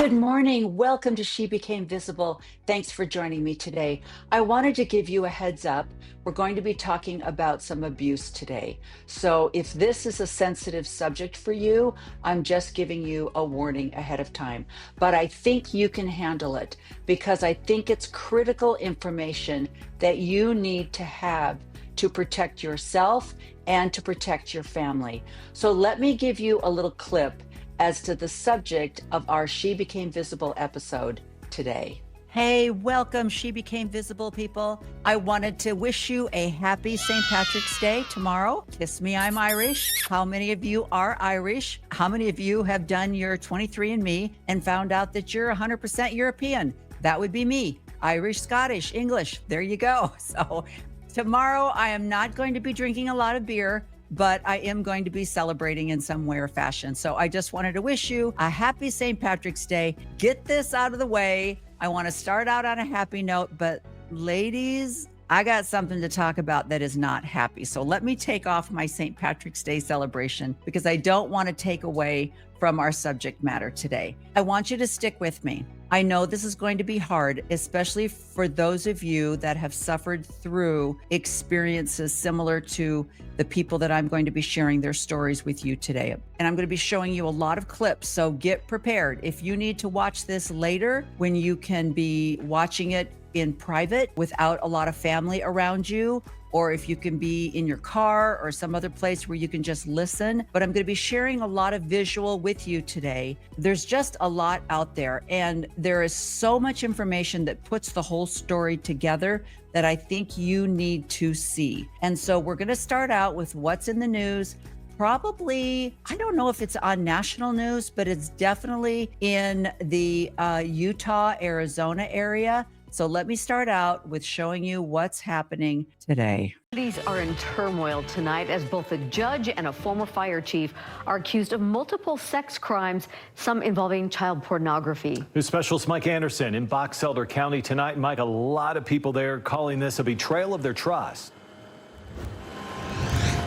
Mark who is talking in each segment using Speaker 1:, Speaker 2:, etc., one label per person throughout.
Speaker 1: Good morning. Welcome to She Became Visible. Thanks for joining me today. I wanted to give you a heads up. We're going to be talking about some abuse today. So if this is a sensitive subject for you, I'm just giving you a warning ahead of time. But I think you can handle it because I think it's critical information that you need to have to protect yourself and to protect your family. So let me give you a little clip as to the subject of our She Became Visible episode today. Hey, welcome, She Became Visible people. I wanted to wish you a happy St. Patrick's Day tomorrow. Kiss me, I'm Irish. How many of you are Irish? How many of you have done your 23andMe and found out that you're 100% European? That would be me. Irish, Scottish, English. There you go. So tomorrow I am not going to be drinking a lot of beer, but I am going to be celebrating in some way or fashion. So I just wanted to wish you a happy St. Patrick's Day. Get this out of the way. I want to start out on a happy note, but ladies, I got something to talk about that is not happy. So let me take off my St. Patrick's Day celebration because I don't want to take away from our subject matter today. I want you to stick with me. I know this is going to be hard, especially for those of you that have suffered through experiences similar to the people that I'm going to be sharing their stories with you today. And I'm going to be showing you a lot of clips, so get prepared. If you need to watch this later, when you can be watching it in private without a lot of family around you, or if you can be in your car or some other place where you can just listen. But I'm going to be sharing a lot of visual with you today. There's just a lot out there, and there is so much information that puts the whole story together that I think you need to see. And so we're going to start out with what's in the news. Probably, I don't know if it's on national news, but it's definitely in the Utah, Arizona area. So let me start out with showing you what's happening today.
Speaker 2: Cities are in turmoil tonight as both a judge and a former fire chief are accused of multiple sex crimes, some involving child pornography.
Speaker 3: News Specialist Mike Anderson in Box Elder County tonight. Mike, a lot of people there calling this a betrayal of their trust.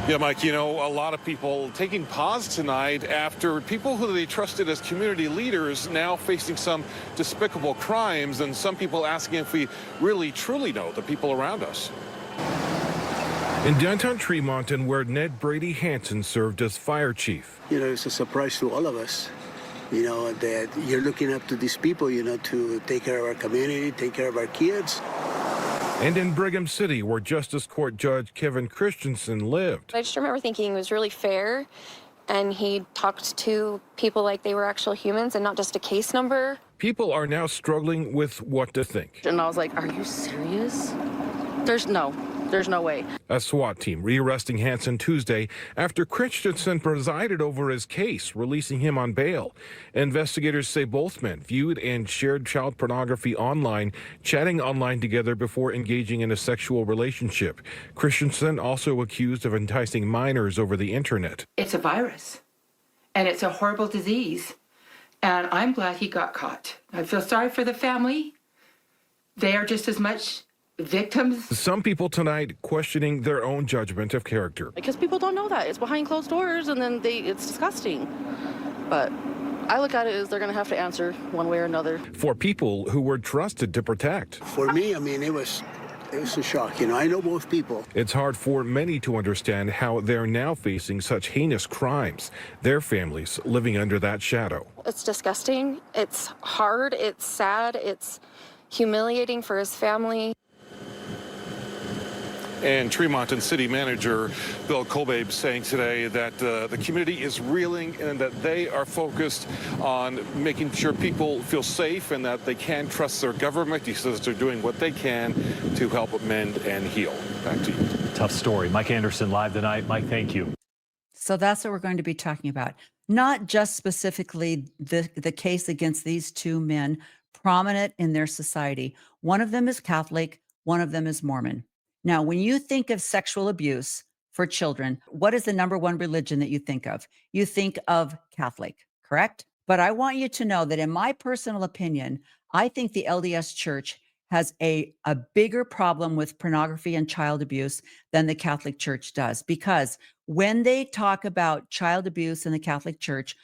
Speaker 4: Yeah, Mike, you know, a lot of people taking pause tonight after people who they trusted as community leaders now facing some despicable crimes, and some people asking if we really truly know the people around us.
Speaker 5: In downtown Tremonton, where Ned Brady Hansen served as fire chief.
Speaker 6: You know, it's a surprise to all of us, you know, that you're looking up to these people, you know, to take care of our community, take care of our kids.
Speaker 5: And in Brigham City, where Justice Court Judge Kevin Christensen lived.
Speaker 7: I just remember thinking it was really fair, and he talked to people like they were actual humans and not just a case number.
Speaker 5: People are now struggling with what to think.
Speaker 8: And I was like, are you serious? There's no way.
Speaker 5: A SWAT team rearresting Hansen Tuesday after Christensen presided over his case, releasing him on bail. Investigators say both men viewed and shared child pornography online, chatting online together before engaging in a sexual relationship. Christensen also accused of enticing minors over the internet.
Speaker 9: It's a virus, and it's a horrible disease, and I'm glad he got caught. I feel sorry for the family. They are just as much victims.
Speaker 5: Some people tonight questioning their own judgment of character.
Speaker 8: Because people don't know that. It's behind closed doors, and then it's disgusting. But I look at it as they're going to have to answer one way or another.
Speaker 5: For people who were trusted to protect.
Speaker 6: For me, I mean, it was a shock. You know, I know both people.
Speaker 5: It's hard for many to understand how they're now facing such heinous crimes, their families living under that shadow.
Speaker 7: It's disgusting. It's hard. It's sad. It's humiliating for his family.
Speaker 4: And Tremonton City Manager Bill Colbabe saying today that the community is reeling and that they are focused on making sure people feel safe and that they can trust their government. He says they're doing what they can to help mend and heal. Back to you.
Speaker 3: Tough story. Mike Anderson live tonight. Mike, thank you.
Speaker 1: So that's what we're going to be talking about. Not just specifically the case against these two men prominent in their society. One of them is Catholic, one of them is Mormon. Now, when you think of sexual abuse for children, what is the number one religion that you think of? You think of Catholic, correct? But I want you to know that in my personal opinion, I think the LDS Church has a bigger problem with pornography and child abuse than the Catholic Church does. Because when they talk about child abuse in the Catholic Church,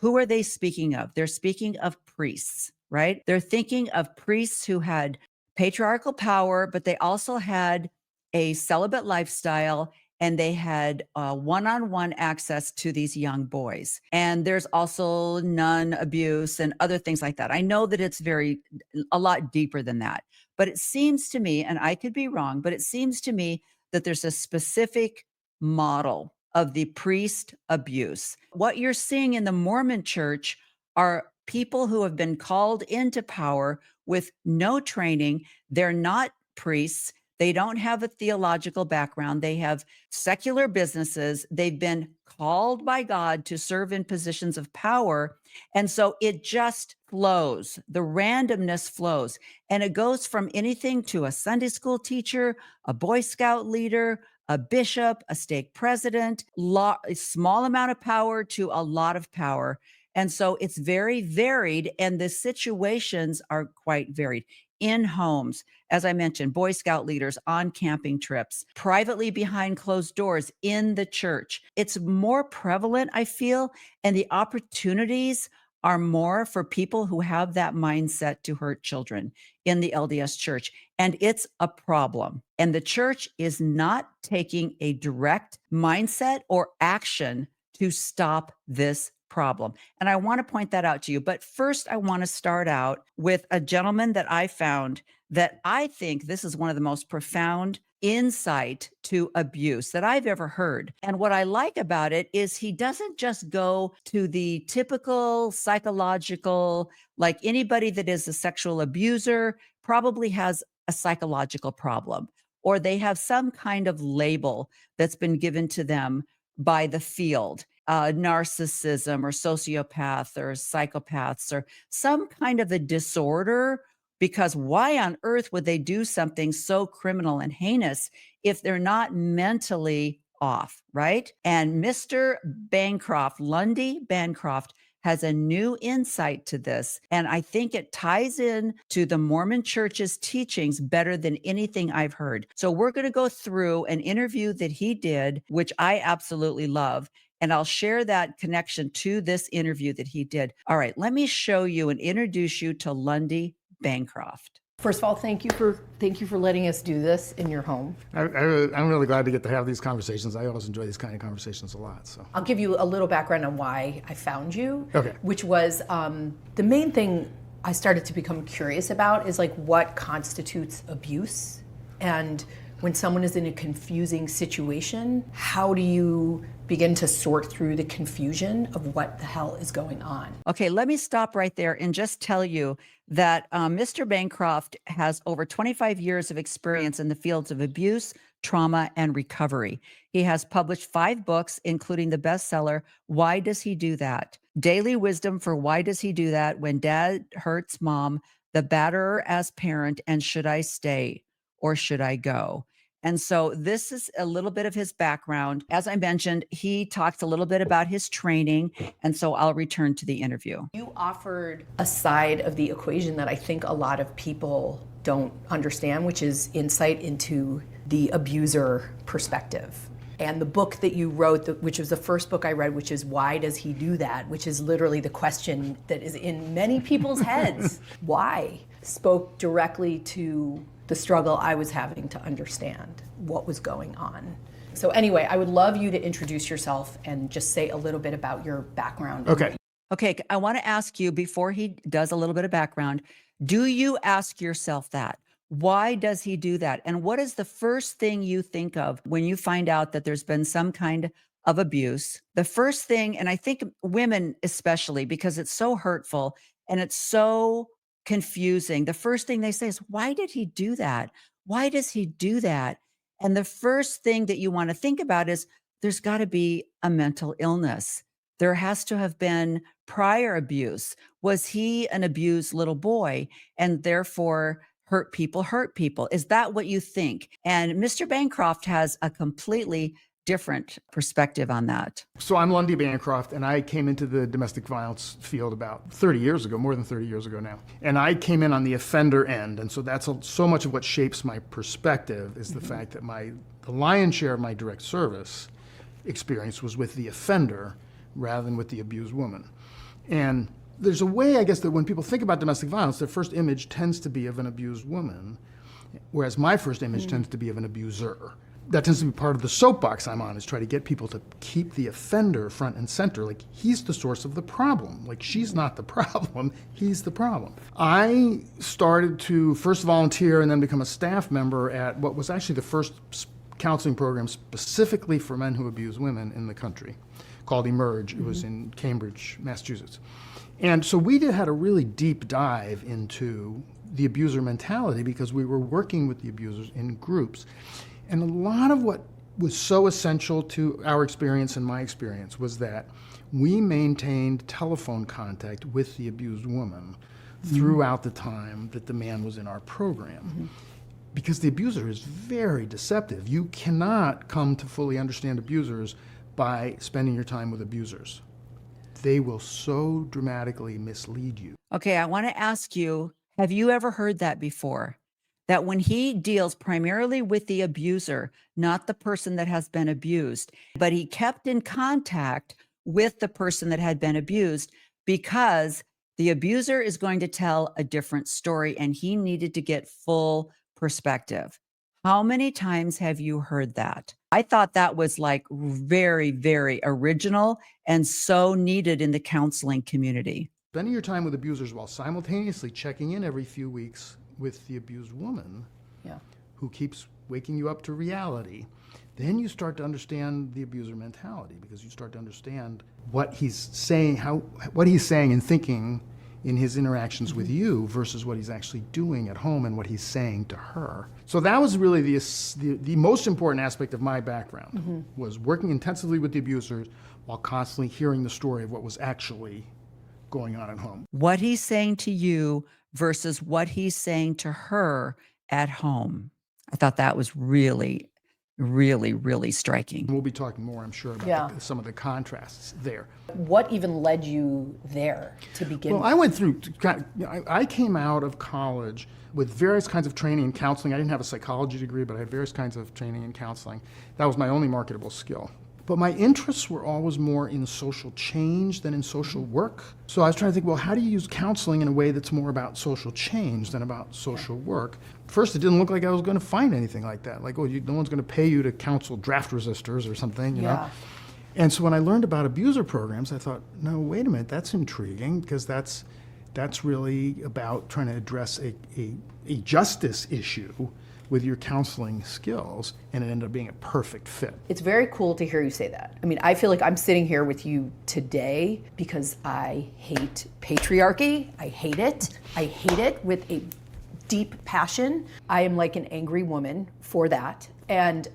Speaker 1: who are they speaking of? They're speaking of priests, right? They're thinking of priests who had patriarchal power, but they also had a celibate lifestyle, and they had one-on-one access to these young boys. And there's also nun abuse and other things like that. I know that it's a lot deeper than that, but it seems to me, and I could be wrong, but it seems to me that there's a specific model of the priest abuse. What you're seeing in the Mormon church are people who have been called into power with no training. They're not priests. They don't have a theological background. They have secular businesses. They've been called by God to serve in positions of power. And so it just flows. The randomness flows. And it goes from anything to a Sunday school teacher, a Boy Scout leader, a bishop, a stake president, a small amount of power to a lot of power. And so it's very varied, and the situations are quite varied. In homes, as I mentioned, Boy Scout leaders on camping trips, privately behind closed doors in the church. It's more prevalent, I feel, and the opportunities are more for people who have that mindset to hurt children in the LDS Church. And it's a problem. And the church is not taking a direct mindset or action to stop this problem. And I want to point that out to you. But first, I want to start out with a gentleman that I found that I think this is one of the most profound insight to abuse that I've ever heard. And what I like about it is he doesn't just go to the typical psychological, like anybody that is a sexual abuser probably has a psychological problem, or they have some kind of label that's been given to them by the field, narcissism or sociopath or psychopaths or some kind of a disorder. Because why on earth would they do something so criminal and heinous if they're not mentally off, right? And Mr. Bancroft, Lundy Bancroft, has a new insight to this. And I think it ties in to the Mormon Church's teachings better than anything I've heard. So we're going to go through an interview that he did, which I absolutely love. And I'll share that connection to this interview that he did. All right, let me show you and introduce you to Lundy Bancroft.
Speaker 10: First of all, thank you for letting us do this in your home.
Speaker 11: I'm really glad to get to have these conversations. I always enjoy these kind of conversations a lot. So
Speaker 10: I'll give you a little background on why I found you.
Speaker 11: Okay.
Speaker 10: Which was the main thing I started to become curious about is like what constitutes abuse, and when someone is in a confusing situation, how do you begin to sort through the confusion of what the hell is going on?
Speaker 1: Okay, let me stop right there and just tell you that Mr. Bancroft has over 25 years of experience in the fields of abuse, trauma, and recovery. He has published 5 books, including the bestseller, Why Does He Do That? Daily Wisdom for Why Does He Do That? When Dad Hurts Mom, The Batterer as Parent, and Should I Stay or Should I Go? And so this is a little bit of his background. As I mentioned, he talks a little bit about his training. And so I'll return to the interview.
Speaker 10: You offered a side of the equation that I think a lot of people don't understand, which is insight into the abuser perspective. And the book that you wrote, which was the first book I read, which is Why Does He Do That? Which is literally the question that is in many people's heads. Why? Spoke directly to the struggle I was having to understand what was going on. So anyway, I would love you to introduce yourself and just say a little bit about your background.
Speaker 11: Okay.
Speaker 1: Okay, I want to ask you, before he does a little bit of background, do you ask yourself that? Why does he do that? And what is the first thing you think of when you find out that there's been some kind of abuse? The first thing, and I think women especially, because it's so hurtful and it's so confusing, the first thing they say is, why did he do that? Why does he do that? And the first thing that you want to think about is there's got to be a mental illness. There has to have been prior abuse. Was he an abused little boy and therefore hurt people? Is that what you think? And Mr. Bancroft has a completely different perspective on that.
Speaker 11: So I'm Lundy Bancroft, and I came into the domestic violence field about 30 years ago, more than 30 years ago now. And I came in on the offender end, and so that's so much of what shapes my perspective is the fact that the lion's share of my direct service experience was with the offender rather than with the abused woman. And there's a way, I guess, that when people think about domestic violence, their first image tends to be of an abused woman, whereas my first image tends to be of an abuser. That tends to be part of the soapbox I'm on, is try to get people to keep the offender front and center. Like, he's the source of the problem. Like, she's not the problem, he's the problem. I started to first volunteer and then become a staff member at what was actually the first counseling program specifically for men who abuse women in the country, called Emerge. It was in Cambridge, Massachusetts. And so we had a really deep dive into the abuser mentality because we were working with the abusers in groups. And a lot of what was so essential to our experience and my experience was that we maintained telephone contact with the abused woman throughout the time that the man was in our program. Because the abuser is very deceptive. You cannot come to fully understand abusers by spending your time with abusers. They will so dramatically mislead you.
Speaker 1: Okay, I want to ask you, have you ever heard that before? That when he deals primarily with the abuser, not the person that has been abused, but he kept in contact with the person that had been abused because the abuser is going to tell a different story and he needed to get full perspective. How many times have you heard that? I thought that was like very, very original and so needed in the counseling community.
Speaker 11: Spending your time with abusers while simultaneously checking in every few weeks with the abused woman who keeps waking you up to reality, then you start to understand the abuser mentality, because you start to understand what he's saying, what he's saying and thinking in his interactions with you versus what he's actually doing at home and what he's saying to her. So that was really the most important aspect of my background, was working intensively with the abusers while constantly hearing the story of what was actually going on at home.
Speaker 1: What he's saying to you versus what he's saying to her at home. I thought that was really, really, really striking.
Speaker 11: We'll be talking more, I'm sure, about some of the contrasts there.
Speaker 10: What even led you there to begin with?
Speaker 11: Well, I went through, I came out of college with various kinds of training in counseling. I didn't have a psychology degree, but I had various kinds of training in counseling. That was my only marketable skill. But my interests were always more in social change than in social work. So I was trying to think, well, how do you use counseling in a way that's more about social change than about social work? First, it didn't look like I was going to find anything like that. Like, oh, no one's going to pay you to counsel draft resistors or something, you know? And so when I learned about abuser programs, I thought, no, wait a minute, that's intriguing, because that's really about trying to address a justice issue with your counseling skills, and it ended up being a perfect fit.
Speaker 10: It's very cool to hear you say that. I mean, I feel like I'm sitting here with you today because I hate patriarchy. I hate it. I hate it with a deep passion. I am like an angry woman for that. And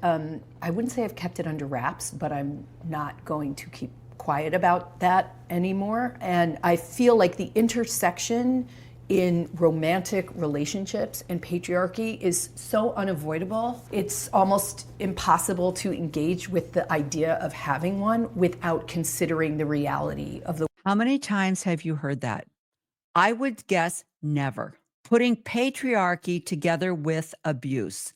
Speaker 10: I wouldn't say I've kept it under wraps, but I'm not going to keep quiet about that anymore. And I feel like the intersection in romantic relationships and patriarchy is so unavoidable. It's almost impossible to engage with the idea of having one without considering the reality of the.
Speaker 1: How many times have you heard that? I would guess never. Putting patriarchy together with abuse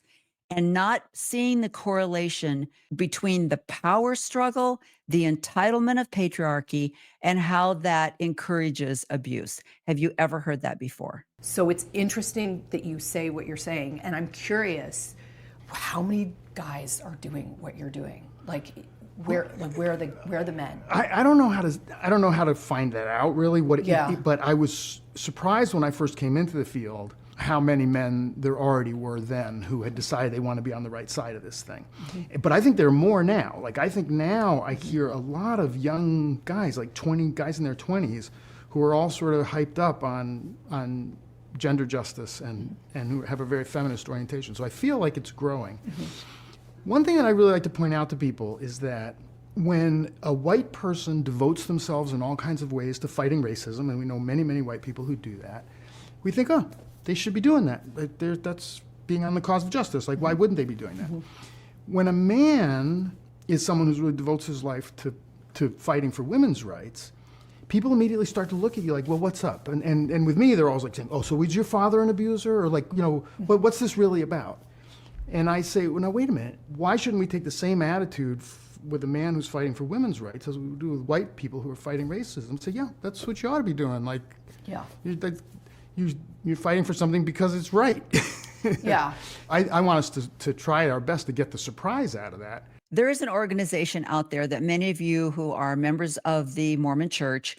Speaker 1: and not seeing the correlation between the power struggle, the entitlement of patriarchy, and how that encourages abuse. Have you ever heard that before?
Speaker 10: So it's interesting that you say what you're saying, and I'm curious, how many guys are doing what you're doing? Like, where are the men?
Speaker 11: I don't know how to find that out really. But I was surprised when I first came into the field how many men there already were then who had decided they want to be on the right side of this thing. But I think there are more now. Like, I think now I hear a lot of young guys, like 20 guys in their 20s, who are all sort of hyped up on gender justice and who have a very feminist orientation. So I feel like it's growing. One thing that I really like to point out to people is that when a white person devotes themselves in all kinds of ways to fighting racism, and we know many, many white people who do that, we think, oh, they should be doing that. That's being on the cause of justice. Like, why wouldn't they be doing that? When a man is someone who really devotes his life to fighting for women's rights, people immediately start to look at you like, well, what's up? And with me, they're always like saying, oh, so was your father an abuser? Or like, you know, what's this really about? And I say, well, now, wait a minute. Why shouldn't we take the same attitude with a man who's fighting for women's rights as we would do with white people who are fighting racism. Say, yeah, that's what you ought to be doing. Like,
Speaker 10: Yeah.
Speaker 11: You're fighting for something because it's right.
Speaker 10: Yeah.
Speaker 11: I want us to try our best to get the surprise out of that.
Speaker 1: There is an organization out there that many of you who are members of the Mormon Church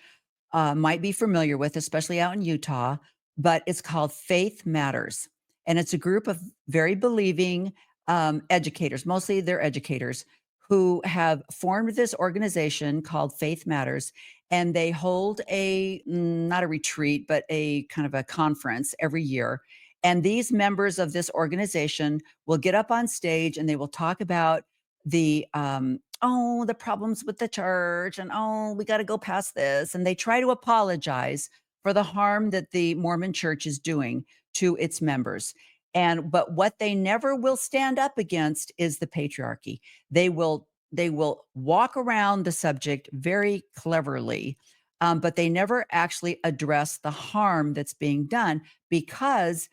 Speaker 1: might be familiar with, especially out in Utah, but it's called Faith Matters. And it's a group of very believing educators, mostly they're educators, who have formed this organization called Faith Matters. And they hold not a retreat, but a kind of a conference every year. And these members of this organization will get up on stage and they will talk about the problems with the church, and we got to go past this. And they try to apologize for the harm that the Mormon Church is doing to its members. But what they never will stand up against is the patriarchy. They will walk around the subject very cleverly, but they never actually address the harm that's being done, because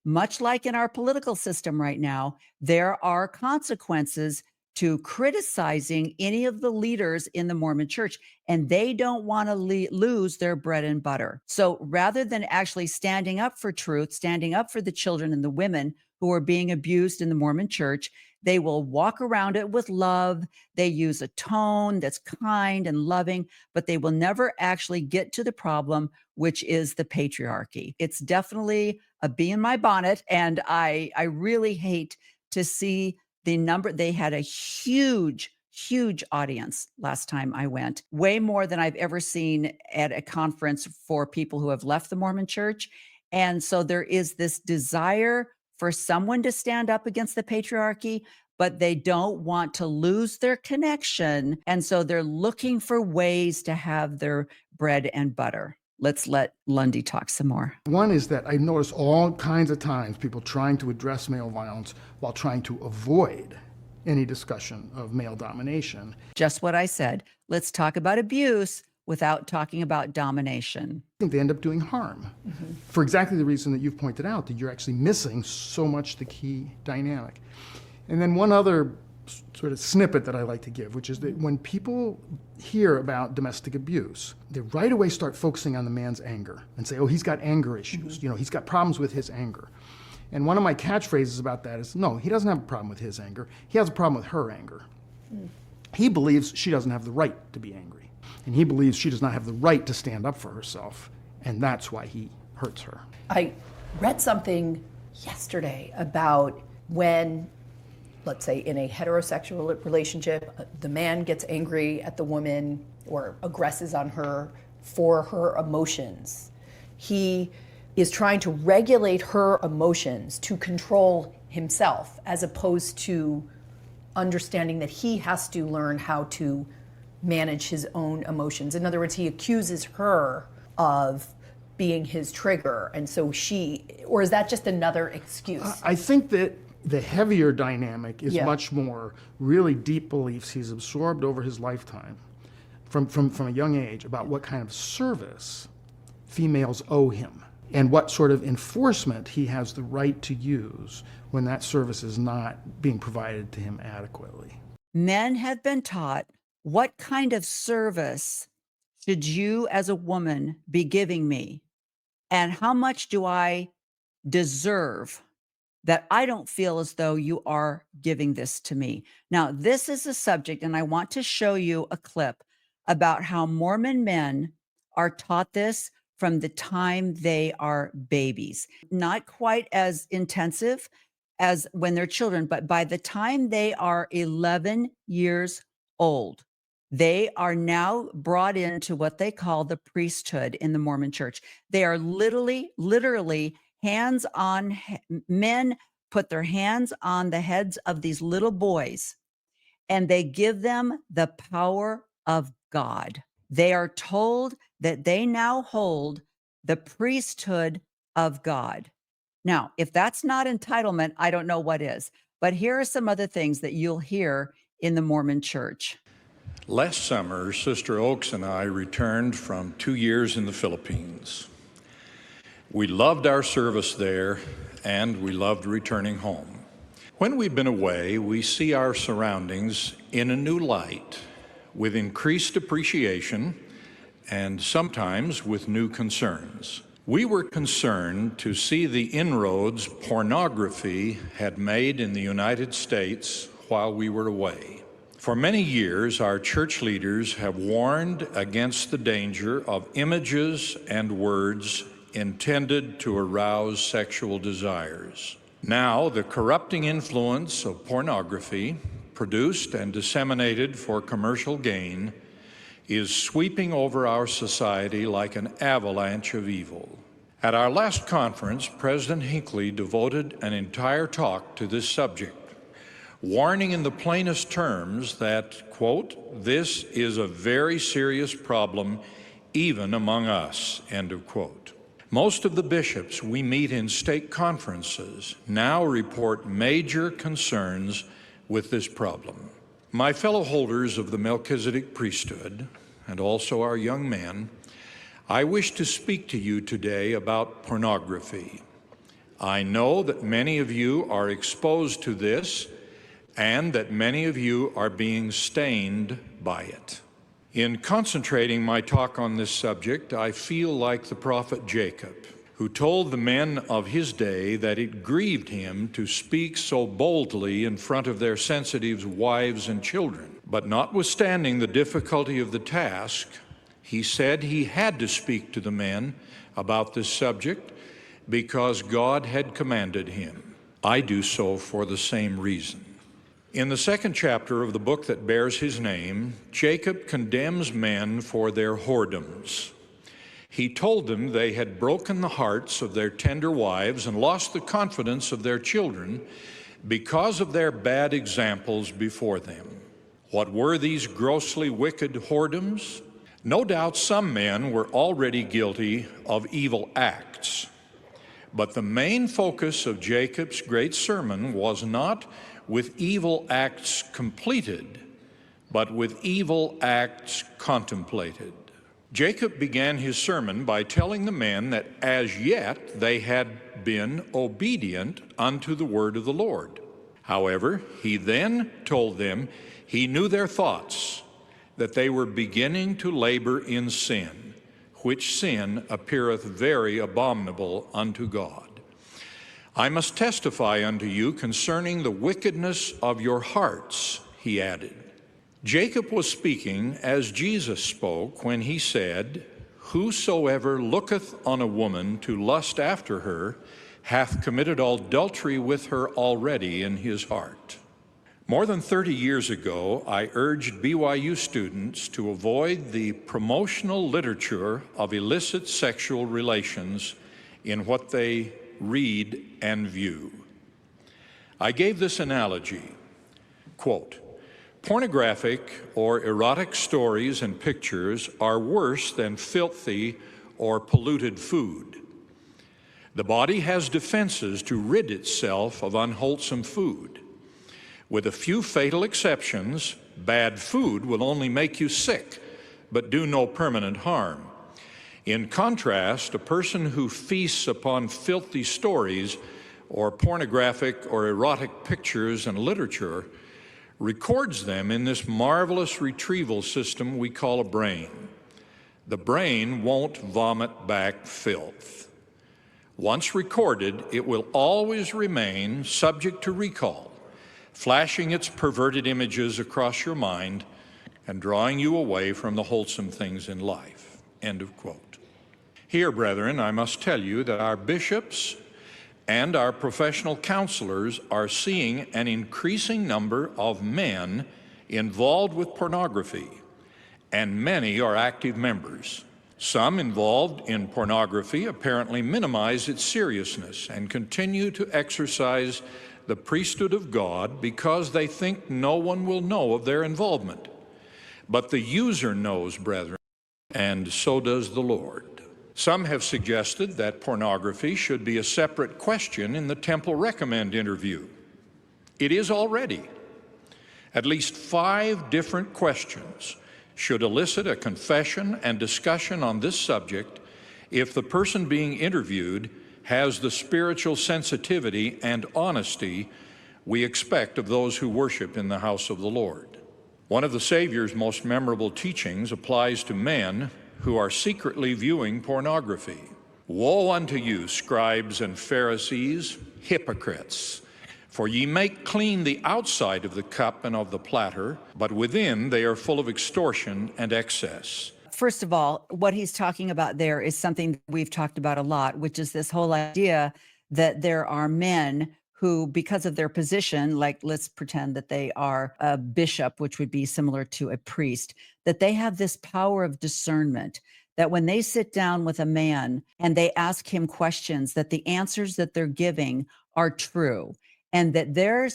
Speaker 1: much like in our political system right now, there are consequences to criticizing any of the leaders in the Mormon Church, and they don't want to lose their bread and butter. So rather than actually standing up for truth, standing up for the children and the women who are being abused in the Mormon Church, they will walk around it with love. They use a tone that's kind and loving, but they will never actually get to the problem, which is the patriarchy. It's definitely a bee in my bonnet, and I really hate to see the number. They had a huge audience last time I went, way more than I've ever seen at a conference for people who have left the Mormon Church. And so there is this desire for someone to stand up against the patriarchy, but they don't want to lose their connection. And so they're looking for ways to have their bread and butter. Let's let Lundy talk some more.
Speaker 11: One is that I notice all kinds of times people trying to address male violence while trying to avoid any discussion of male domination.
Speaker 1: Just what I said. Let's talk about abuse without talking about domination.
Speaker 11: I think they end up doing harm for exactly the reason that you've pointed out, that you're actually missing so much the key dynamic. And then one other sort of snippet that I like to give, which is that when people hear about domestic abuse, they right away start focusing on the man's anger and say, oh, he's got anger issues. You know, he's got problems with his anger. And one of my catchphrases about that is, no, he doesn't have a problem with his anger. He has a problem with her anger. He believes she doesn't have the right to be angry. And he believes she does not have the right to stand up for herself. And that's why he hurts her.
Speaker 10: I read something yesterday about when, let's say, in a heterosexual relationship, the man gets angry at the woman or aggresses on her for her emotions. He is trying to regulate her emotions to control himself, as opposed to understanding that he has to learn how to manage his own emotions. In other words, he accuses her of being his trigger, and so or is that just another excuse?
Speaker 11: I think that the heavier dynamic is much more really deep beliefs he's absorbed over his lifetime from a young age about what kind of service females owe him and what sort of enforcement he has the right to use when that service is not being provided to him adequately.
Speaker 1: Men have been taught, what kind of service should you as a woman be giving me? And how much do I deserve that I don't feel as though you are giving this to me? Now, this is a subject, and I want to show you a clip about how Mormon men are taught this from the time they are babies. Not quite as intensive as when they're children, but by the time they are 11 years old, they are now brought into what they call the priesthood in the Mormon Church. They are literally hands on, men put their hands on the heads of these little boys, and they give them the power of God. They are told that they now hold the priesthood of God. Now, if that's not entitlement, I don't know what is. But here are some other things that you'll hear in the Mormon Church.
Speaker 12: Last summer, Sister Oakes and I returned from 2 years in the Philippines. We loved our service there, and we loved returning home. When we've been away, we see our surroundings in a new light, with increased appreciation and sometimes with new concerns. We were concerned to see the inroads pornography had made in the United States while we were away. For many years, our church leaders have warned against the danger of images and words intended to arouse sexual desires. Now, the corrupting influence of pornography, produced and disseminated for commercial gain, is sweeping over our society like an avalanche of evil. At our last conference, President Hinckley devoted an entire talk to this subject, warning in the plainest terms that, quote, "this is a very serious problem even among us," end of quote. Most of the bishops we meet in stake conferences now report major concerns with this problem. My fellow holders of the Melchizedek priesthood, and also our young men, I wish to speak to you today about pornography. I know that many of you are exposed to this and that many of you are being stained by it. In concentrating my talk on this subject, I feel like the prophet Jacob, who told the men of his day that it grieved him to speak so boldly in front of their sensitive wives and children. But notwithstanding the difficulty of the task, he said he had to speak to the men about this subject because God had commanded him. I do so for the same reason. In the second chapter of the book that bears his name, Jacob condemns men for their whoredoms. He told them they had broken the hearts of their tender wives and lost the confidence of their children because of their bad examples before them. What were these grossly wicked whoredoms? No doubt some men were already guilty of evil acts. But the main focus of Jacob's great sermon was not with evil acts completed, but with evil acts contemplated. Jacob began his sermon by telling the men that as yet they had been obedient unto the word of the Lord. However, he then told them he knew their thoughts, that they were beginning to labor in sin, which sin appeareth very abominable unto God. I must testify unto you concerning the wickedness of your hearts, he added. Jacob was speaking as Jesus spoke when he said, "Whosoever looketh on a woman to lust after her hath committed adultery with her already in his heart." More than 30 years ago, I urged BYU students to avoid the promotional literature of illicit sexual relations in what they read and view. I gave this analogy, quote, "Pornographic or erotic stories and pictures are worse than filthy or polluted food. The body has defenses to rid itself of unwholesome food. With a few fatal exceptions, bad food will only make you sick, but do no permanent harm. In contrast, a person who feasts upon filthy stories or pornographic or erotic pictures and literature records them in this marvelous retrieval system we call a brain. The brain won't vomit back filth. Once recorded, it will always remain subject to recall, flashing its perverted images across your mind and drawing you away from the wholesome things in life." End of quote. Here, brethren, I must tell you that our bishops and our professional counselors are seeing an increasing number of men involved with pornography, and many are active members. Some involved in pornography apparently minimize its seriousness and continue to exercise the priesthood of God because they think no one will know of their involvement. But the user knows, brethren, and so does the Lord. Some have suggested that pornography should be a separate question in the Temple Recommend interview. It is already. At least 5 different questions should elicit a confession and discussion on this subject if the person being interviewed has the spiritual sensitivity and honesty we expect of those who worship in the house of the Lord. One of the Savior's most memorable teachings applies to men who are secretly viewing pornography. Woe unto you, scribes and Pharisees, hypocrites! For ye make clean the outside of the cup and of the platter, but within they are full of extortion and excess.
Speaker 1: First of all, what he's talking about there is something that we've talked about a lot, which is this whole idea that there are men who, because of their position, like let's pretend that they are a bishop, which would be similar to a priest, that they have this power of discernment, that when they sit down with a man and they ask him questions, that the answers that they're giving are true, and that their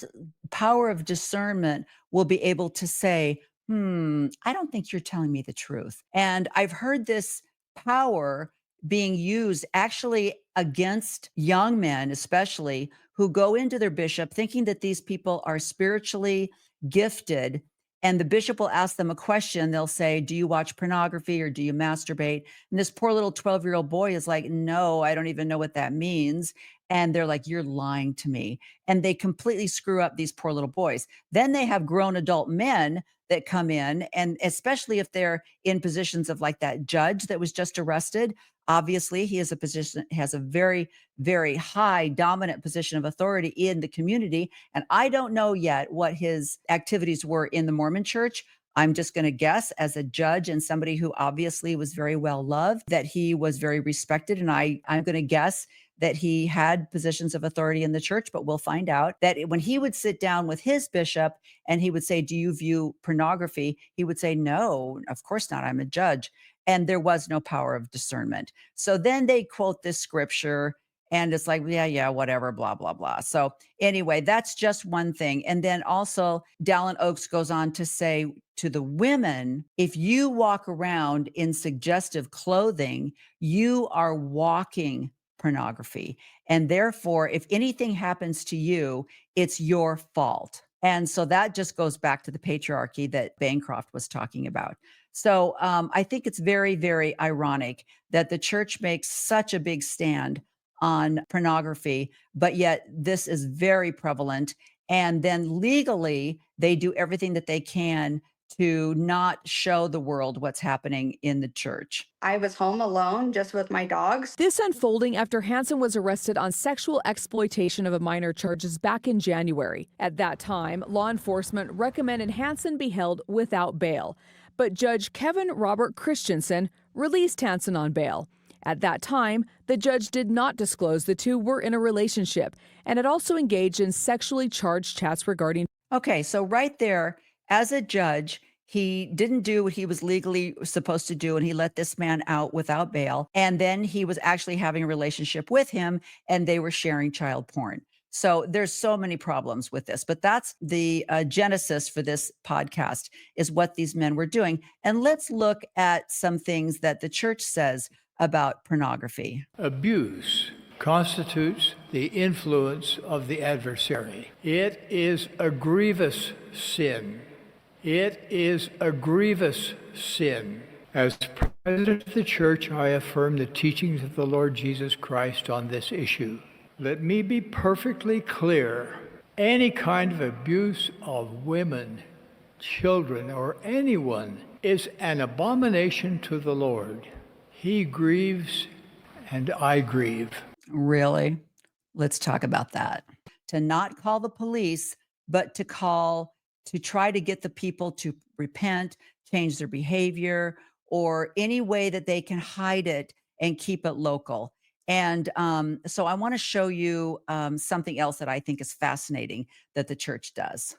Speaker 1: power of discernment will be able to say, I don't think you're telling me the truth. And I've heard this power being used actually against young men, especially, who go into their bishop thinking that these people are spiritually gifted. And the bishop will ask them a question. They'll say, do you watch pornography or do you masturbate? And this poor little 12-year-old boy is like, no, I don't even know what that means. And they're like, you're lying to me. And they completely screw up these poor little boys. Then they have grown adult men that come in, and especially if they're in positions of like that judge that was just arrested. Obviously, he has a very, very high dominant position of authority in the community. And I don't know yet what his activities were in the Mormon church. I'm just going to guess, as a judge and somebody who obviously was very well loved, that he was very respected. And I'm going to guess that he had positions of authority in the church, but we'll find out that when he would sit down with his bishop and he would say, do you view pornography? He would say, no, of course not. I'm a judge. And there was no power of discernment. So then they quote this scripture and it's like, yeah, whatever, blah, blah, blah. So anyway, that's just one thing. And then also Dallin Oaks goes on to say to the women, if you walk around in suggestive clothing, you are walking pornography. And therefore, if anything happens to you, it's your fault. And so that just goes back to the patriarchy that Bancroft was talking about. So I think it's very, very ironic that the church makes such a big stand on pornography, but yet this is very prevalent. And then legally, they do everything that they can to not show the world what's happening in the church.
Speaker 13: I was home alone just with my dogs.
Speaker 14: This unfolding after Hansen was arrested on sexual exploitation of a minor charges back in January. At that time, law enforcement recommended Hansen be held without bail. But Judge Kevin Robert Christensen released Hansen on bail. At that time, the judge did not disclose the two were in a relationship and had also engaged in sexually charged chats regarding.
Speaker 1: Okay, so right there, as a judge, he didn't do what he was legally supposed to do, and he let this man out without bail. And then he was actually having a relationship with him, and they were sharing child porn. So there's so many problems with this, but that's the genesis for this podcast, is what these men were doing. And let's look at some things that the church says about pornography.
Speaker 15: Abuse constitutes the influence of the adversary. It is a grievous sin. It is a grievous sin. As president of the church, I affirm the teachings of the Lord Jesus Christ on this issue. Let me be perfectly clear. Any kind of abuse of women, children, or anyone is an abomination to the Lord. He grieves, and I grieve.
Speaker 1: Really? Let's talk about that. To not call the police, but to try to get the people to repent, change their behavior, or any way that they can hide it and keep it local. And so I want to show you something else that I think is fascinating that the church does.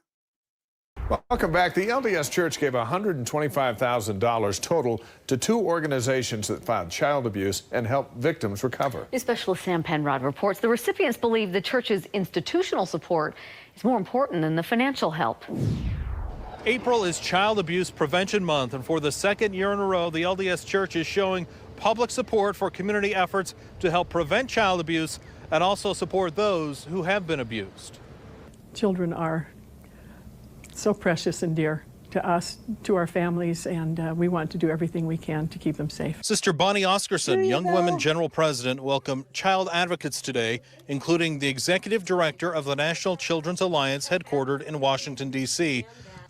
Speaker 16: Welcome back. The LDS Church gave $125,000 total to two organizations that found child abuse and helped victims recover.
Speaker 2: News specialist Sam Penrod reports the recipients believe the church's institutional support is more important than the financial help.
Speaker 17: April is Child Abuse Prevention Month, and for the second year in a row, the LDS Church is showing public support for community efforts to help prevent child abuse and also support those who have been abused.
Speaker 18: Children are so precious and dear to us, to our families, and we want to do everything we can to keep them safe.
Speaker 17: Sister Bonnie Oscarson, Young Women General President, welcomed child advocates today, including the Executive Director of the National Children's Alliance headquartered in Washington, D.C.,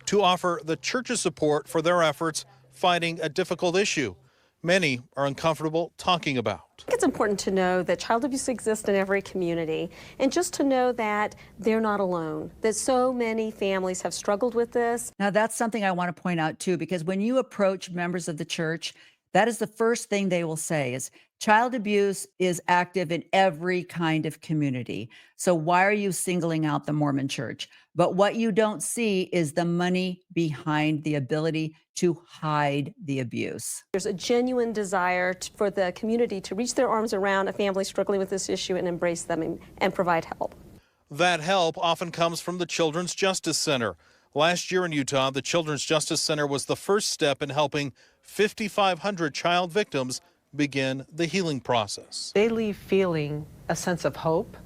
Speaker 17: to offer the church's support for their efforts fighting a difficult issue many are uncomfortable talking about.
Speaker 19: I think it's important to know that child abuse exists in every community, and just to know that they're not alone, that so many families have struggled with this.
Speaker 1: Now, that's something I want to point out too, because when you approach members of the church, that is the first thing they will say is child abuse is active in every kind of community. So why are you singling out the Mormon church? But what you don't see is the money behind the ability to hide the abuse.
Speaker 19: There's a genuine desire for the community to reach their arms around a family struggling with this issue and embrace them and provide help.
Speaker 17: That help often comes from the Children's Justice Center. Last year in Utah, the Children's Justice Center was the first step in helping 5,500 child victims begin the healing process.
Speaker 20: They leave feeling a sense of hope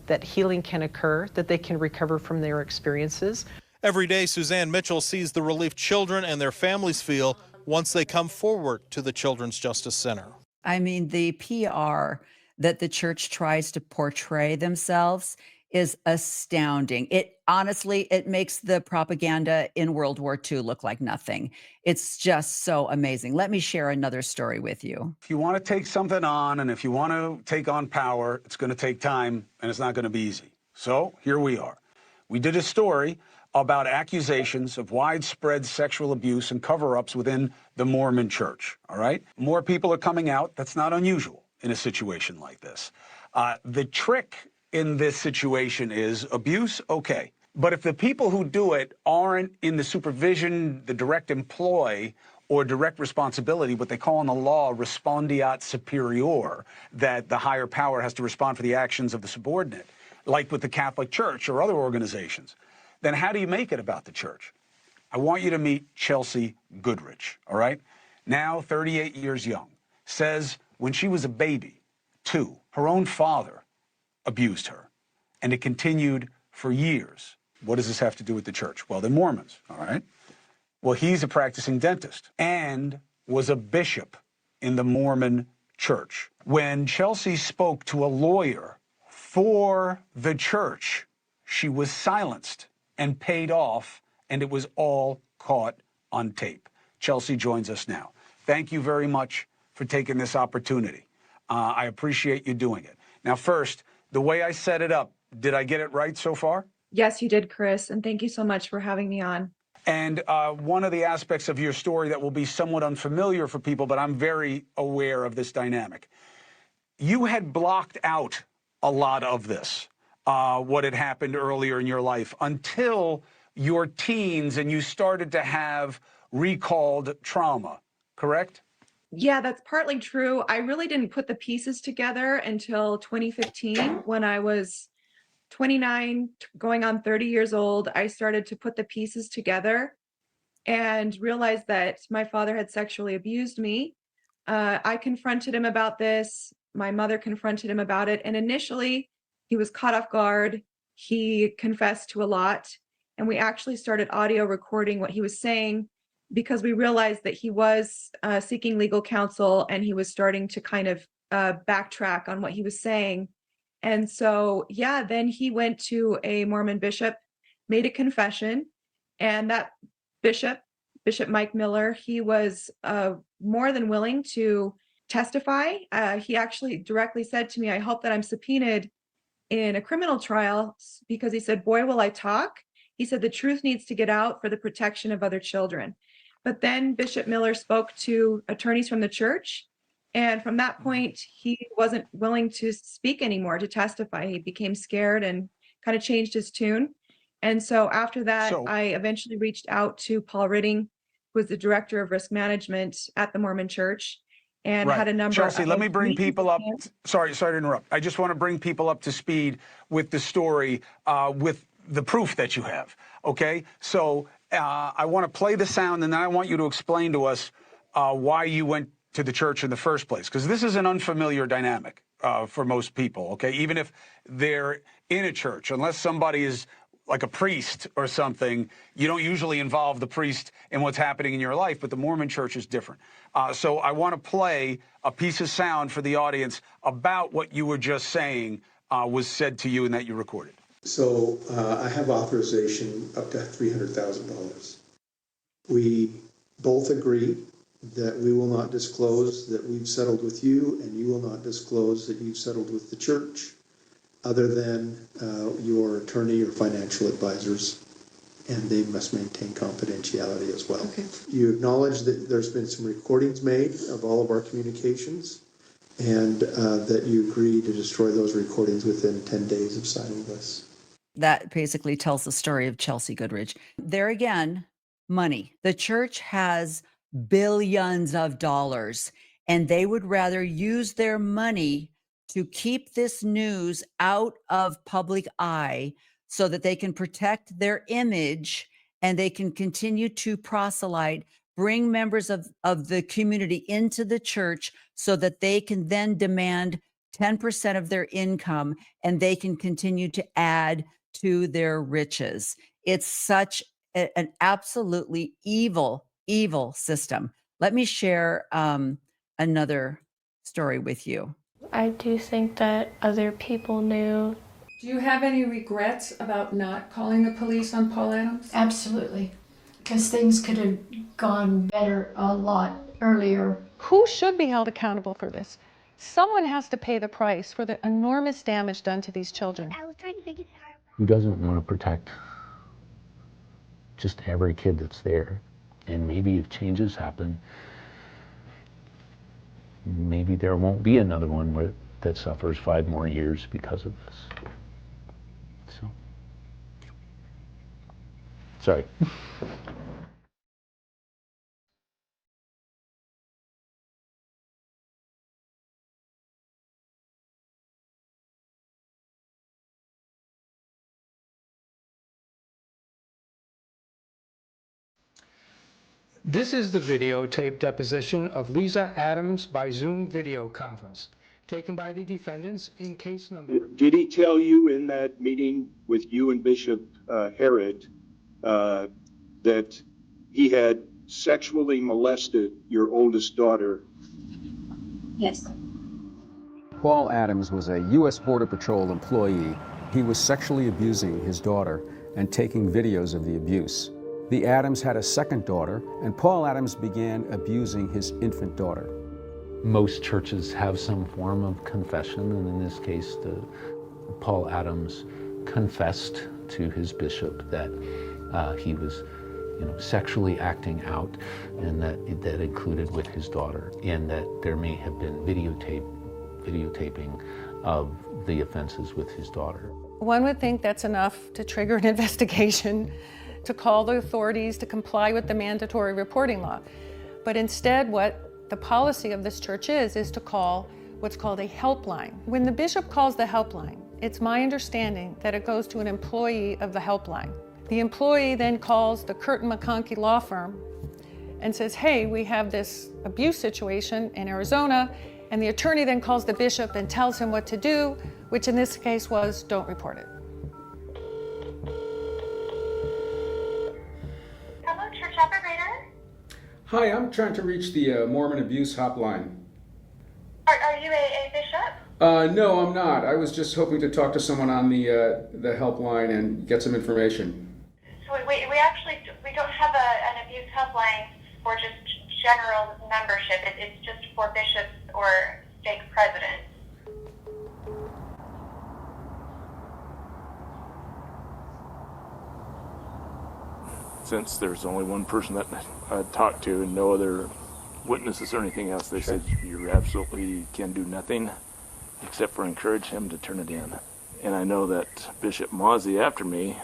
Speaker 20: that healing can occur, that they can recover from their experiences.
Speaker 17: Every day, Suzanne Mitchell sees the relief children and their families feel once they come forward to the Children's Justice Center.
Speaker 1: I mean, the PR that the church tries to portray themselves is astounding. It honestly, it makes the propaganda in World War II look like nothing. It's just so amazing. Let me share another story with you.
Speaker 21: If you want to take something on, and if you want to take on power, it's going to take time, and it's not going to be easy. So here we are. We did a story about accusations of widespread sexual abuse and cover-ups within the Mormon church, all right? More people are coming out. That's not unusual in a situation like this. The trick in this situation is abuse, okay. But if the people who do it aren't in the supervision, the direct employ, or direct responsibility, what they call in the law respondeat superior, that the higher power has to respond for the actions of the subordinate, like with the Catholic Church or other organizations, then how do you make it about the church? I want you to meet Chelsea Goodrich, all right? Now 38 years young, says when she was a baby, 2, her own father abused her, and it continued for years. What does this have to do with the church? Well, they're Mormons, all right? Well, he's a practicing dentist and was a bishop in the Mormon church. When Chelsea spoke to a lawyer for the church, she was silenced and paid off, and it was all caught on tape. Chelsea joins us now. Thank you very much for taking this opportunity. I appreciate you doing it. Now, first, the way I set it up, did I get it right so far?
Speaker 22: Yes, you did, Chris, and thank you so much for having me on.
Speaker 21: And one of the aspects of your story that will be somewhat unfamiliar for people, but I'm very aware of this dynamic. You had blocked out a lot of this, what had happened earlier in your life, until your teens and you started to have recalled trauma, correct?
Speaker 22: Yeah, that's partly true. I really didn't put the pieces together until 2015 when I was 29, going on 30 years old. I started to put the pieces together and realized that my father had sexually abused me. I confronted him about this. My mother confronted him about it. And initially, he was caught off guard. He confessed to a lot. And we actually started audio recording what he was saying, because we realized that he was seeking legal counsel and he was starting to kind of backtrack on what he was saying. And so, yeah, then he went to a Mormon bishop, made a confession, and that bishop, Bishop Mike Miller, he was more than willing to testify. He actually directly said to me, I hope that I'm subpoenaed in a criminal trial, because he said, boy, will I talk. He said, the truth needs to get out for the protection of other children. But then Bishop Miller spoke to attorneys from the church. And from that point, he wasn't willing to speak anymore, to testify. He became scared and kind of changed his tune. And so after that, I eventually reached out to Paul Ridding, who was the director of risk management at the Mormon church, and had a number
Speaker 21: Chelsea,
Speaker 22: of
Speaker 21: let me bring people up. Sorry to interrupt. I just want to bring people up to speed with the story, with the proof that you have. Okay, so I want to play the sound, and then I want you to explain to us why you went to the church in the first place, because this is an unfamiliar dynamic for most people. Okay, even if they're in a church, unless somebody is like a priest or something, you don't usually involve the priest in what's happening in your life, but the Mormon Church is different. So I want to play a piece of sound for the audience about what you were just saying was said to you and that you recorded.
Speaker 8: So I have authorization up to $300,000. We both agree that we will not disclose that we've settled with you, and you will not disclose that you've settled with the church, other than your attorney or financial advisors, and they must maintain confidentiality as well. Okay. You acknowledge that there's been some recordings made of all of our communications, and that you agree to destroy those recordings within 10 days of signing this.
Speaker 1: That basically tells the story of Chelsea Goodrich. There again, money. The church has billions of dollars, and they would rather use their money to keep this news out of public eye so that they can protect their image and they can continue to proselyte, bring members of the community into the church so that they can then demand 10% of their income and they can continue to add to their riches. It's such an absolutely evil system. Let me share another story with you.
Speaker 9: I do think that other people knew.
Speaker 23: Do you have any regrets about not calling the police on Paul Adams?
Speaker 9: Absolutely, because things could have gone better a lot earlier.
Speaker 20: Who should be held accountable for this? Someone has to pay the price for the enormous damage done to these children.
Speaker 24: Who doesn't want to protect just every kid that's there? And maybe if changes happen, maybe there won't be another one that suffers 5 more years because of this. So, sorry.
Speaker 25: This is the videotape deposition of Lisa Adams by Zoom video conference, taken by the defendants in case number.
Speaker 26: Did he tell you in that meeting with you and Bishop Herod that he had sexually molested your oldest daughter?
Speaker 9: Yes.
Speaker 27: Paul Adams was a U.S. Border Patrol employee. He was sexually abusing his daughter and taking videos of the abuse. The Adams had a second daughter, and Paul Adams began abusing his infant daughter.
Speaker 24: Most churches have some form of confession, and in this case, Paul Adams confessed to his bishop that he was, sexually acting out, and that included with his daughter, and that there may have been videotaping of the offenses with his daughter.
Speaker 20: One would think that's enough to trigger an investigation, to call the authorities to comply with the mandatory reporting law. But instead, what the policy of this church is to call what's called a helpline. When the bishop calls the helpline, it's my understanding that it goes to an employee of the helpline. The employee then calls the Curtin McConkie law firm and says, hey, we have this abuse situation in Arizona, and the attorney then calls the bishop and tells him what to do, which in this case was, don't report it.
Speaker 28: Hi, I'm trying to reach the Mormon abuse hotline.
Speaker 29: Are you a bishop?
Speaker 28: No, I'm not. I was just hoping to talk to someone on the helpline and get some information.
Speaker 29: So we don't have an abuse helpline for just general membership. It's just for bishops or stake presidents.
Speaker 30: Since there's only one person that I talked to and no other witnesses or anything else, they said you absolutely can do nothing except for encourage him to turn it in. And I know that Bishop Mozzie, after me,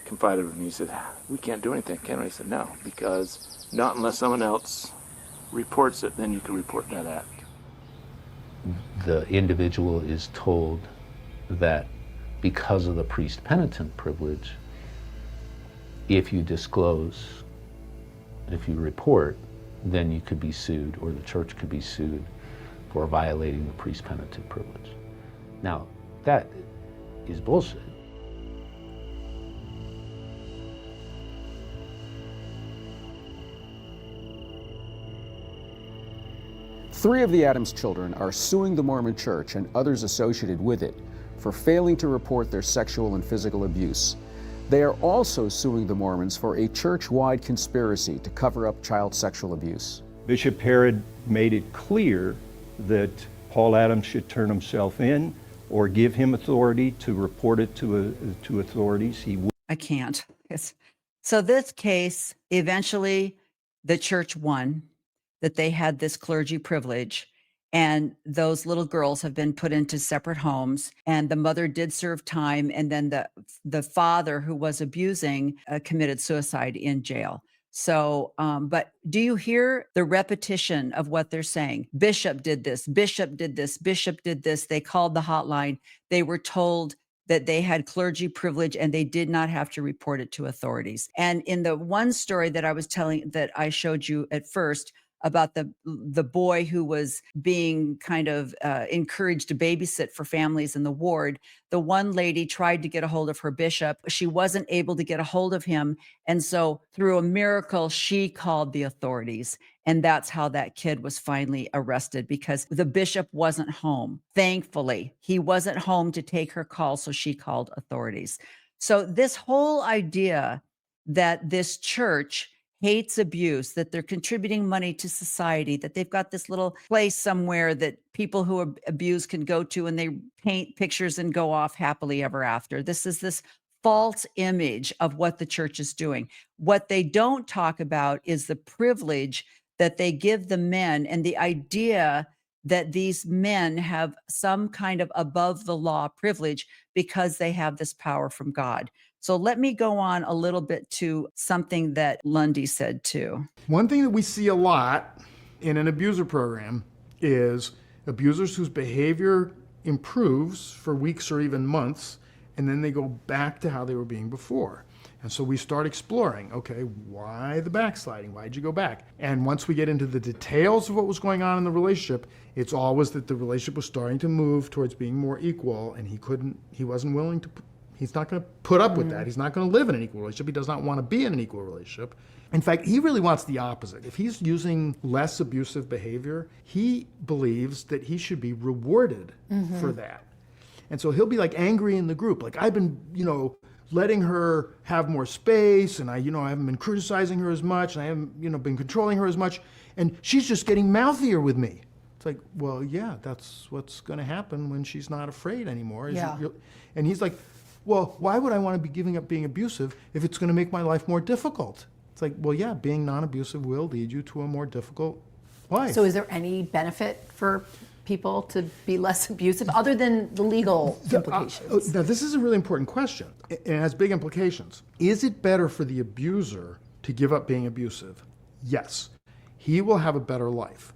Speaker 30: confided with me. He said, we can't do anything, can we? I said, no, because not unless someone else reports it, then you can report that act.
Speaker 24: The individual is told that because of the priest penitent privilege, if you disclose, if you report, then you could be sued, or the church could be sued for violating the priest penitent privilege. Now, that is bullshit.
Speaker 27: 3 of the Adams children are suing the Mormon Church and others associated with it for failing to report their sexual and physical abuse. They are also suing the Mormons for a church-wide conspiracy to cover up child sexual abuse.
Speaker 3: Bishop Herod made it clear that Paul Adams should turn himself in or give him authority to report it to authorities.
Speaker 1: I can't. So this case, eventually the church won, that they had this clergy privilege, and those little girls have been put into separate homes, and the mother did serve time, and then the father who was abusing committed suicide in jail. So, but do you hear the repetition of what they're saying? Bishop did this, bishop did this, bishop did this. They called the hotline. They were told that they had clergy privilege and they did not have to report it to authorities. And in the one story that I was telling, that I showed you at first, about the boy who was being kind of encouraged to babysit for families in the ward. The one lady tried to get a hold of her bishop. She wasn't able to get a hold of him. And so through a miracle, she called the authorities. And that's how that kid was finally arrested, because the bishop wasn't home. Thankfully, he wasn't home to take her call. So she called authorities. So this whole idea that this church hates abuse, that they're contributing money to society, that they've got this little place somewhere that people who are abused can go to, and they paint pictures and go off happily ever after. This is this false image of what the church is doing. What they don't talk about is the privilege that they give the men, and the idea that these men have some kind of above the law privilege because they have this power from God. So let me go on a little bit to something that Lundy said too.
Speaker 4: One thing that we see a lot in an abuser program is abusers whose behavior improves for weeks or even months, and then they go back to how they were being before. And so we start exploring, okay, why the backsliding? Why'd you go back? And once we get into the details of what was going on in the relationship, it's always that the relationship was starting to move towards being more equal, and he wasn't willing to, he's not going to put up with that. He's not going to live in an equal relationship. He does not want to be in an equal relationship. In fact, he really wants the opposite. If he's using less abusive behavior, he believes that he should be rewarded for that. And so he'll be like angry in the group. Like, I've been, letting her have more space, and I haven't been criticizing her as much, and I haven't, been controlling her as much, and she's just getting mouthier with me. It's like, well, yeah, that's what's going to happen when she's not afraid anymore. And he's like, well, why would I want to be giving up being abusive if it's going to make my life more difficult? It's like, well, yeah, being non-abusive will lead you to a more difficult life.
Speaker 5: So is there any benefit for people to be less abusive other than the legal implications?
Speaker 4: Now, this is a really important question. It has big implications. Is it better for the abuser to give up being abusive? Yes. He will have a better life,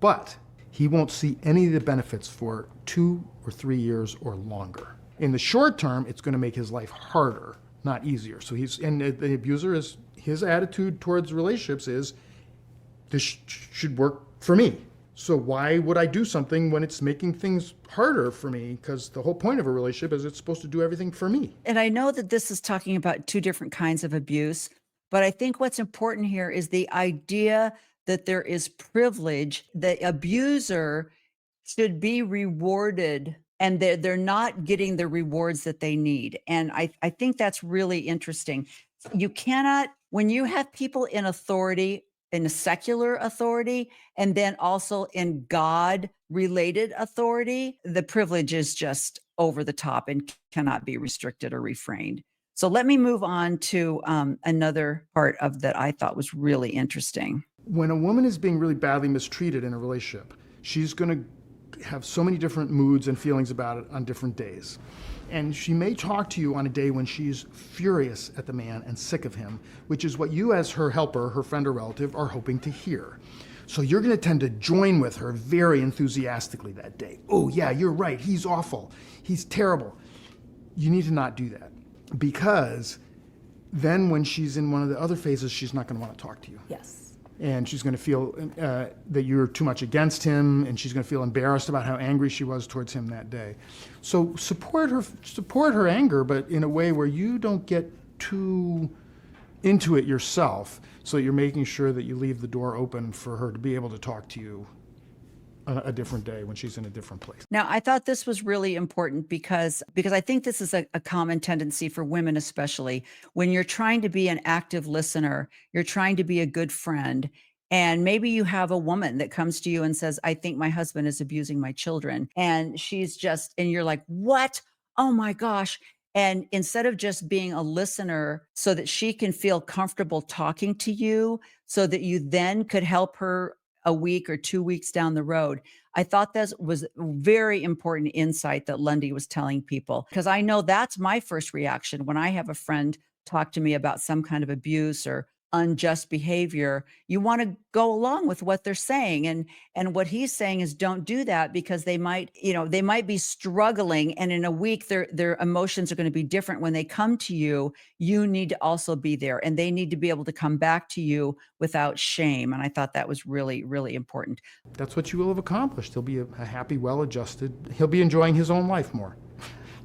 Speaker 4: but he won't see any of the benefits for 2 or 3 years or longer. In the short term, it's going to make his life harder, not easier. So the abuser is, his attitude towards relationships is, this should work for me. So why would I do something when it's making things harder for me? Because the whole point of a relationship is it's supposed to do everything for me.
Speaker 1: And I know that this is talking about 2 different kinds of abuse, but I think what's important here is the idea that there is privilege. The abuser should be rewarded, and they're not getting the rewards that they need. And I think that's really interesting. You cannot, when you have people in authority, in a secular authority, and then also in God-related authority, the privilege is just over the top and cannot be restricted or refrained. So let me move on to another part of that I thought was really interesting.
Speaker 4: When a woman is being really badly mistreated in a relationship, she's going to have so many different moods and feelings about it on different days. And she may talk to you on a day when she's furious at the man and sick of him, which is what you as her helper, her friend or relative, are hoping to hear. So you're going to tend to join with her very enthusiastically that day. Oh yeah, you're right, he's awful, he's terrible. You need to not do that, because then when she's in one of the other phases, she's not going to want to talk to you.
Speaker 5: Yes.
Speaker 4: And she's going to feel that you're too much against him, and she's going to feel embarrassed about how angry she was towards him that day. So support her anger, but in a way where you don't get too into it yourself, so that you're making sure that you leave the door open for her to be able to talk to you a different day when she's in a different place.
Speaker 1: Now, I thought this was really important because I think this is a common tendency for women, especially when you're trying to be an active listener, you're trying to be a good friend. And maybe you have a woman that comes to you and says, I think my husband is abusing my children. And you're like, what? Oh my gosh. And instead of just being a listener so that she can feel comfortable talking to you so that you then could help her a week or 2 weeks down the road, I thought that was very important insight that Lundy was telling people, because I know that's my first reaction when I have a friend talk to me about some kind of abuse or unjust behavior. You want to go along with what they're saying, and what he's saying is don't do that, because they might be struggling, and in a week their emotions are going to be different. When they come to you, you need to also be there, and they need to be able to come back to you without shame. And I thought that was really, really important.
Speaker 4: That's what you will have accomplished. He'll be a happy, well-adjusted, he'll be enjoying his own life more.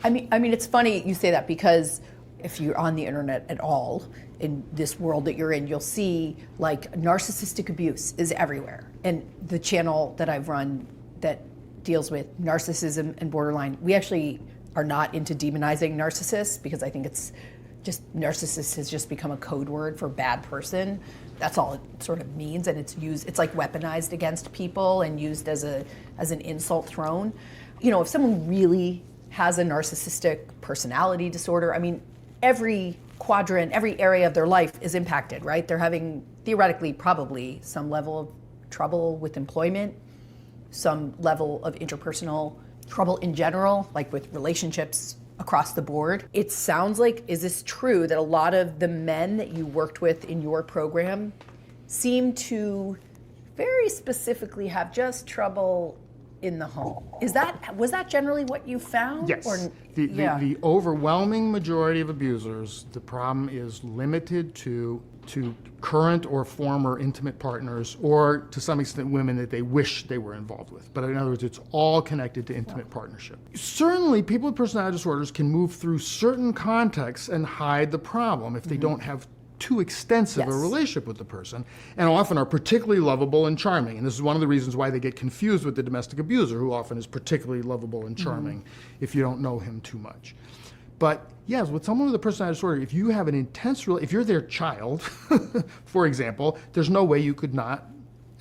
Speaker 5: I mean, it's funny you say that, because if you're on the internet at all, in this world that you're in, you'll see like narcissistic abuse is everywhere. And the channel that I've run that deals with narcissism and borderline, we actually are not into demonizing narcissists, because I think it's just, narcissist has just become a code word for bad person. That's all it sort of means, and it's like weaponized against people and used as an insult thrown. You know, if someone really has a narcissistic personality disorder, I mean, every quadrant, every area of their life is impacted, right? They're having, theoretically, probably some level of trouble with employment, some level of interpersonal trouble in general, like with relationships across the board. It sounds like, is this true, that a lot of the men that you worked with in your program seem to very specifically have just trouble in the home? Was that generally what you found?
Speaker 4: Yes.
Speaker 5: Or,
Speaker 4: the overwhelming majority of abusers, the problem is limited to current or former intimate partners, or to some extent women that they wish they were involved with. But in other words, it's all connected to intimate partnership. Certainly, people with personality disorders can move through certain contexts and hide the problem if they don't have too extensive a relationship with the person, and often are particularly lovable and charming. And this is one of the reasons why they get confused with the domestic abuser, who often is particularly lovable and charming if you don't know him too much. But yes, with someone with a personality disorder, if you have an intense if you're their child, for example, there's no way you could not,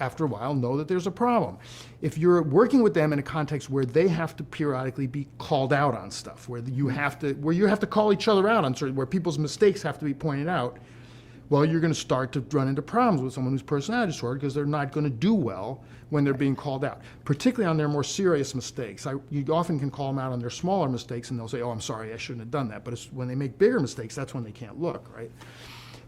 Speaker 4: after a while, know that there's a problem. If you're working with them in a context where they have to periodically be called out on stuff, where you have to call each other out on certain, where people's mistakes have to be pointed out, well, you're going to start to run into problems with someone who's personality disorder, because they're not going to do well when they're being called out, particularly on their more serious mistakes. You often can call them out on their smaller mistakes, and they'll say, oh, I'm sorry, I shouldn't have done that. But it's when they make bigger mistakes, that's when they can't look, right?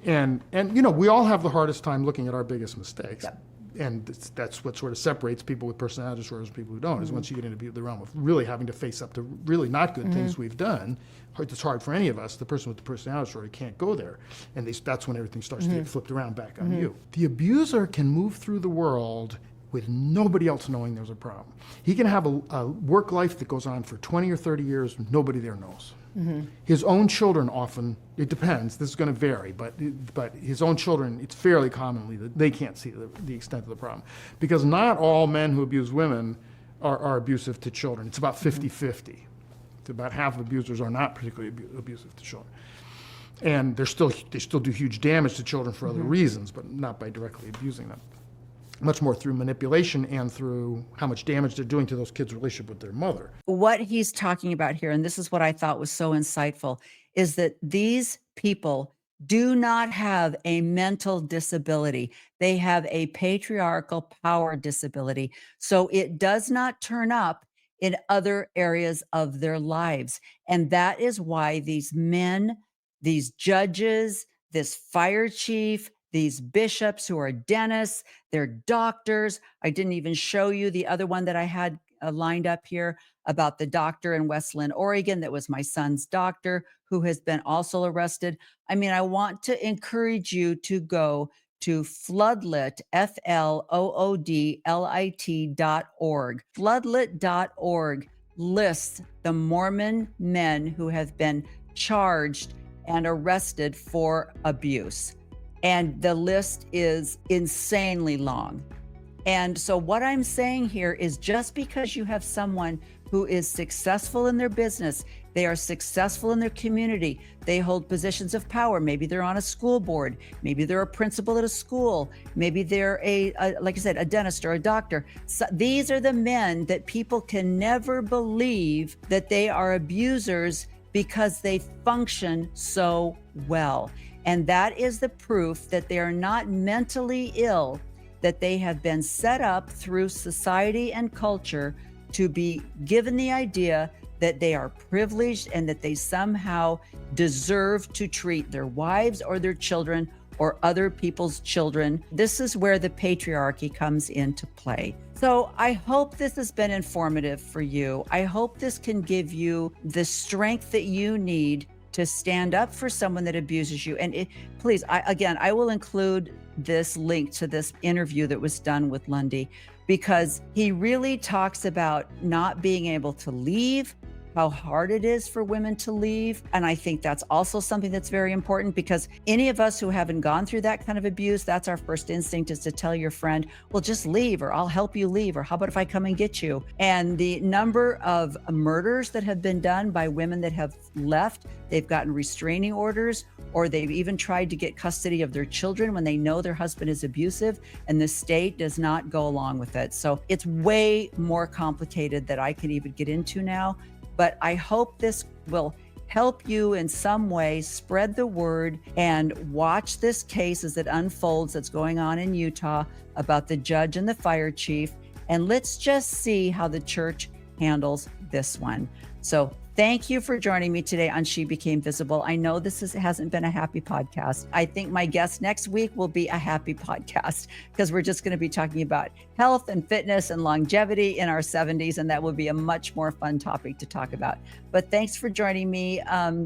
Speaker 4: And you know, we all have the hardest time looking at our biggest mistakes. Yep. And that's what sort of separates people with personality disorders and people who don't, is once you get into the realm of really having to face up to really not good things we've done, it's hard for any of us. The person with the personality disorder can't go there. And that's when everything starts to get flipped around back on you. The abuser can move through the world with nobody else knowing there's a problem. He can have a work life that goes on for 20 or 30 years, nobody there knows. His own children often, it depends, this is going to vary, but his own children, it's fairly commonly that they can't see the extent of the problem. Because not all men who abuse women are abusive to children. It's about 50-50. It's about half of abusers are not particularly abusive to children. And they still do huge damage to children for other reasons, but not by directly abusing them. Much more through manipulation and through how much damage they're doing to those kids' relationship with their mother.
Speaker 1: What he's talking about here, and this is what I thought was so insightful, is that these people do not have a mental disability. They have a patriarchal power disability. So it does not turn up in other areas of their lives. And that is why these men, these judges, this fire chief, these bishops who are dentists, they're doctors. I didn't even show you the other one that I had lined up here about the doctor in Westland, Oregon, that was my son's doctor, who has been also arrested. I mean, I want to encourage you to go to Floodlit, FLOODLIT.org. Floodlit.org lists the Mormon men who have been charged and arrested for abuse. And the list is insanely long. And so what I'm saying here is just because you have someone who is successful in their business, they are successful in their community, they hold positions of power, maybe they're on a school board, maybe they're a principal at a school, maybe they're like I said, a dentist or a doctor. So these are the men that people can never believe that they are abusers because they function so well. And that is the proof that they are not mentally ill, that they have been set up through society and culture to be given the idea that they are privileged and that they somehow deserve to treat their wives or their children or other people's children. This is where the patriarchy comes into play. So I hope this has been informative for you. I hope this can give you the strength that you need to stand up for someone that abuses you. And please, I will include this link to this interview that was done with Lundy, because he really talks about not being able to leave, how hard it is for women to leave. And I think that's also something that's very important, because any of us who haven't gone through that kind of abuse, that's our first instinct, is to tell your friend, well, just leave, or I'll help you leave, or how about if I come and get you? And the number of murders that have been done by women that have left, they've gotten restraining orders, or they've even tried to get custody of their children when they know their husband is abusive, and the state does not go along with it. So it's way more complicated than I can even get into now. But I hope this will help you in some way spread the word and watch this case as it unfolds that's going on in Utah about the judge and the fire chief. And let's just see how the church handles this one. So thank you for joining me today on She Became Visible. I know this hasn't been a happy podcast. I think my guest next week will be a happy podcast, because we're just going to be talking about health and fitness and longevity in our 70s. And that will be a much more fun topic to talk about. But thanks for joining me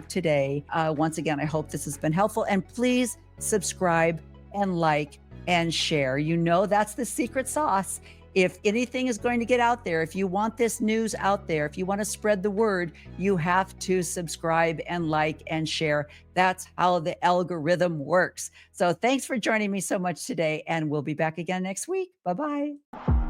Speaker 1: today. Once again, I hope this has been helpful. And please subscribe and like and share. You know, that's the secret sauce. If anything is going to get out there, if you want this news out there, if you want to spread the word, you have to subscribe and like and share. That's how the algorithm works. So thanks for joining me so much today, and we'll be back again next week. Bye-bye.